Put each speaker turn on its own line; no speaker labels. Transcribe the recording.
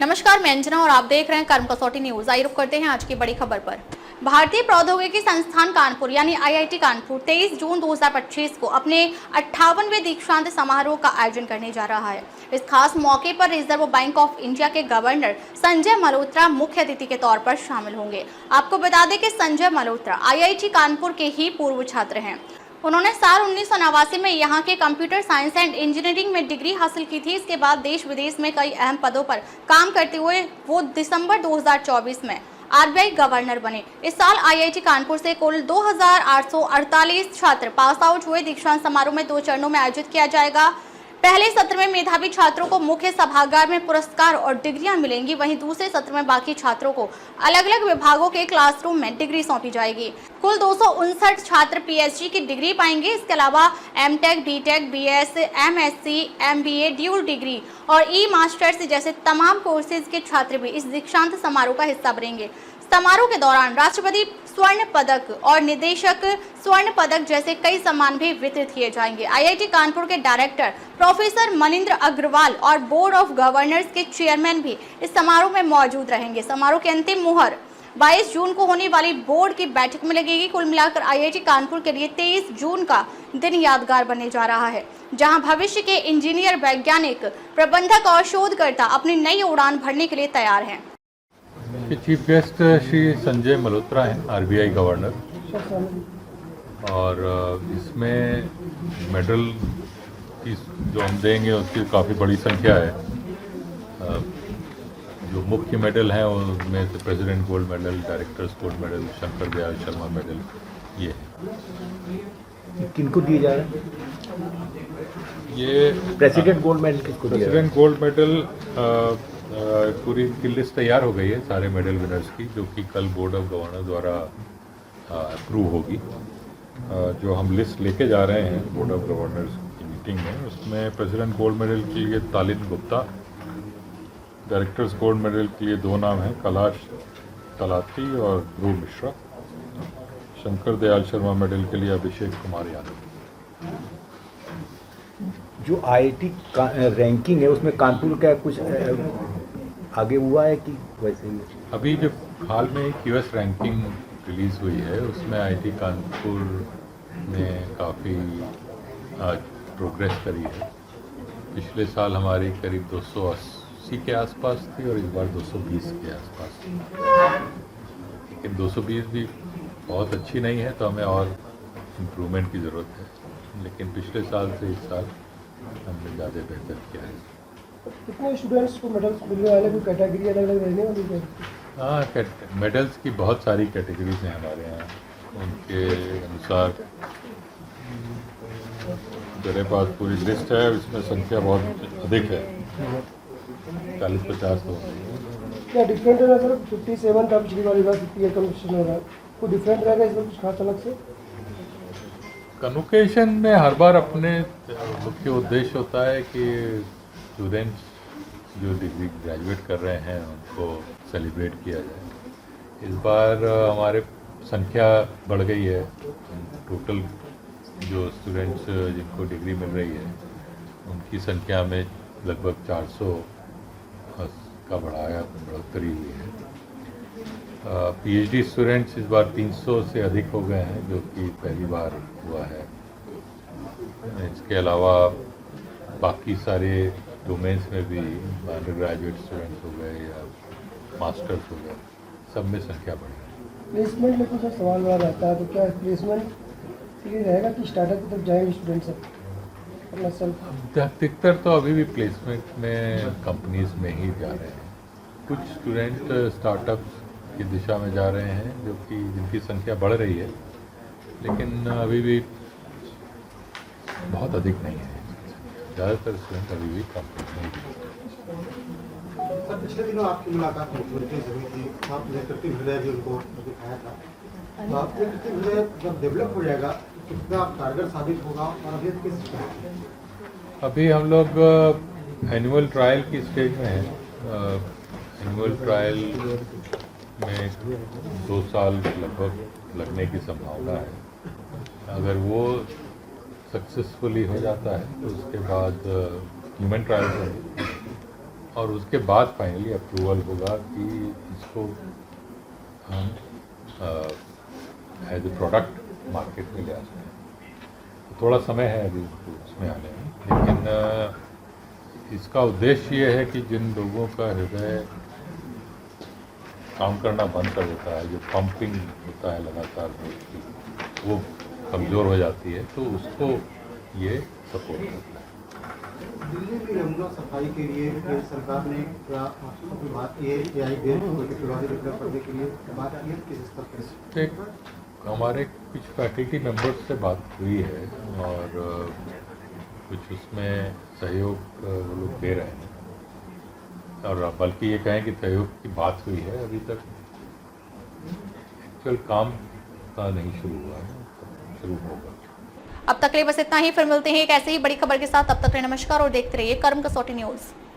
नमस्कार, मैं अंजना और आप देख रहे हैं कर्म कसौटी न्यूज। आइए रुक करते हैं आज की बड़ी खबर पर। भारतीय प्रौद्योगिकी संस्थान कानपुर यानी आईआईटी कानपुर 23 जून 2025 को अपने 58वें दीक्षांत समारोह का आयोजन करने जा रहा है। इस खास मौके पर रिजर्व बैंक ऑफ इंडिया के गवर्नर संजय मल्होत्रा मुख्य अतिथि के तौर पर शामिल होंगे। आपको बता दें कि संजय मल्होत्रा आईआईटी कानपुर के ही पूर्व छात्र हैं। उन्होंने साल 1989 में यहाँ के कंप्यूटर साइंस एंड इंजीनियरिंग में डिग्री हासिल की थी। इसके बाद देश विदेश में कई अहम पदों पर काम करते हुए वो दिसंबर 2024 में आरबीआई गवर्नर बने। इस साल आईआईटी कानपुर से कुल 2848 छात्र पास आउट हुए। दीक्षांत समारोह में 2 चरणों में आयोजित किया जाएगा। पहले सत्र में मेधावी छात्रों को मुख्य सभागार में पुरस्कार और डिग्रियां मिलेंगी, वहीं दूसरे सत्र में बाकी छात्रों को अलग अलग विभागों के क्लासरूम में डिग्री सौंपी जाएगी। कुल 259 छात्र पीएचडी की डिग्री पाएंगे। इसके अलावा MTech, BTech, BS, MSc, MBA, dual degree और ई मास्टर्स जैसे तमाम कोर्सेज के छात्र भी इस दीक्षांत समारोह का हिस्सा बनेंगे। समारोह के दौरान राष्ट्रपति स्वर्ण पदक और निदेशक स्वर्ण पदक जैसे कई सम्मान भी वितरित किए जाएंगे। आईआईटी कानपुर के डायरेक्टर प्रोफेसर मनिंद्र अग्रवाल और बोर्ड ऑफ गवर्नर्स के चेयरमैन भी इस समारोह में मौजूद रहेंगे। समारोह की अंतिम मुहर 22 जून को होने वाली बोर्ड की बैठक में लगेगी। कुल मिलाकर आईआईटी कानपुर के लिए 23 जून का दिन यादगार बनने जा रहा है, जहां भविष्य के इंजीनियर, वैज्ञानिक, प्रबंधक और शोधकर्ता अपनी नई उड़ान भरने के लिए तैयार हैं।
चीफ गेस्ट श्री संजय मल्होत्रा हैं, आरबीआई गवर्नर, और इसमें मेडल की जो हम देंगे उसकी काफ़ी बड़ी संख्या है। जो मुख्य मेडल हैं उनमें से president gold medal, directors gold medal, Shankar Dayal Sharma medal, ये है।
किनको दिए जा रहे हैं?
ये
प्रेसिडेंट गोल्ड मेडल किसको दिया?
प्रेसिडेंट गोल्ड मेडल पूरी की लिस्ट तैयार हो गई है सारे मेडल विनर्स की, जो कि कल बोर्ड ऑफ गवर्नर द्वारा अप्रूव होगी। जो हम लिस्ट लेके जा रहे हैं बोर्ड ऑफ गवर्नर्स की मीटिंग में, उसमें प्रेसिडेंट गोल्ड मेडल के लिए तालिन गुप्ता, डायरेक्टर्स गोल्ड मेडल के लिए 2 नाम हैं, कैलाश तलाती और ध्रुव मिश्रा। शंकर दयाल शर्मा मेडल के लिए अभिषेक कुमार यादव।
जो आईआईटी रैंकिंग है उसमें कानपुर का कुछ आगे हुआ है कि वैसे ही?
अभी जो हाल में यूएस रैंकिंग रिलीज़ हुई है उसमें आईआईटी कानपुर ने काफ़ी प्रोग्रेस करी है। पिछले साल हमारी करीब 280 के आसपास थी और इस बार 220 के आसपास थी, लेकिन 220 भी बहुत अच्छी नहीं है, तो हमें और इम्प्रूवमेंट की ज़रूरत है। लेकिन पिछले साल से इस साल हमने ज़्यादा बेहतर किया है।
कितने स्टूडेंट्स को मेडल्स मिलने वाले, कोई कैटेगरी अलग अलग रहने वाली है?
हाँ, मेडल्स की बहुत सारी कैटेगरीज हैं हमारे यहाँ। उनके अनुसार मेरे पास पूरी लिस्ट है, इसमें संख्या बहुत अधिक है, 40-50 तो।
क्या डिफरेंट है ना सर? 57 था पिछली बार, 58 कंपटीशन हो रहा है, कोई डिफरेंट रहेगा इसमें कुछ खास अलग से?
कन्वोकेशन में हर बार अपने मुख्य उद्देश्य होता है कि स्टूडेंट्स जो डिग्री ग्रेजुएट कर रहे हैं उनको सेलिब्रेट किया जाए। इस बार हमारे संख्या बढ़ गई है। टोटल जो स्टूडेंट्स जिनको डिग्री मिल रही है उनकी संख्या में लगभग 400 का बढ़ोतरी हुई है। पीएचडी स्टूडेंट्स इस बार 300 से अधिक हो गए हैं, जो कि पहली बार हुआ है। इसके अलावा बाकी सारे डोमेन्स में भी अंडर ग्रेजुएट स्टूडेंट्स हो गए या मास्टर्स हो गए, सब में संख्या बढ़ी।
प्लेसमेंट में कुछ सवाल बड़ा रहता है, तो क्या प्लेसमेंट ये रहेगा कि स्टार्टअप की तरफ जाएंगे स्टूडेंट्स अपना सेल्फ?
अधिकतर तो अभी भी प्लेसमेंट में कंपनीज में ही जा रहे हैं। कुछ स्टूडेंट स्टार्टअप की दिशा में जा रहे हैं, जो कि जिनकी संख्या बढ़ रही है, लेकिन अभी भी बहुत अधिक नहीं है। ज़्यादातर स्टूडेंट अभी भी कंपनी में ही।
सर, पिछले दिनों आपकी मुलाकात मुख्यमंत्री से हुई थी, आपने कृत्रिम हृदय भी उनको दिखाया था, तो आपके कृत्रिम हृदय जब डेवलप हो जाएगा कितना कारगर साबित होगा और अभी किस?
अभी हम लोग एनुअल ट्रायल की स्टेज में हैं। एनुअल ट्रायल में 2 साल लगभग लगने की संभावना है। अगर वो सक्सेसफुली हो जाता है तो उसके बाद ह्यूमन ट्रायल और उसके बाद फाइनली अप्रूवल होगा कि इसको हम एज ए प्रोडक्ट मार्केट में ले आ सकते हैं। थोड़ा समय है अभी उसमें आने में, लेकिन इसका उद्देश्य ये है कि जिन लोगों का हृदय काम करना बंद कर देता है, जो पंपिंग होता है लगातार वो कमज़ोर हो जाती है, तो उसको ये सपोर्ट करता है।
दिल्ली में यमुना सफाई के लिए केंद्र सरकार ने क्या आपकी बात की है, AI बिल को टेक्नोलॉजी डेवलप करने के लिए बात की है, किस स्तर पर?
तो एक हमारे कुछ फैकल्टी मेंबर्स से बात हुई है और कुछ उसमें सहयोग वो लोग दे रहे हैं, और बल्कि ये कहें कि सहयोग की बात हुई है, अभी तक एक्चुअल काम का नहीं शुरू हुआ है, शुरू होगा।
अब तक के लिए बस इतना ही, फिर मिलते हैं एक ऐसे ही बड़ी खबर के साथ। तब तक के लिए नमस्कार और देखते रहिए कर्म कसौटी न्यूज़।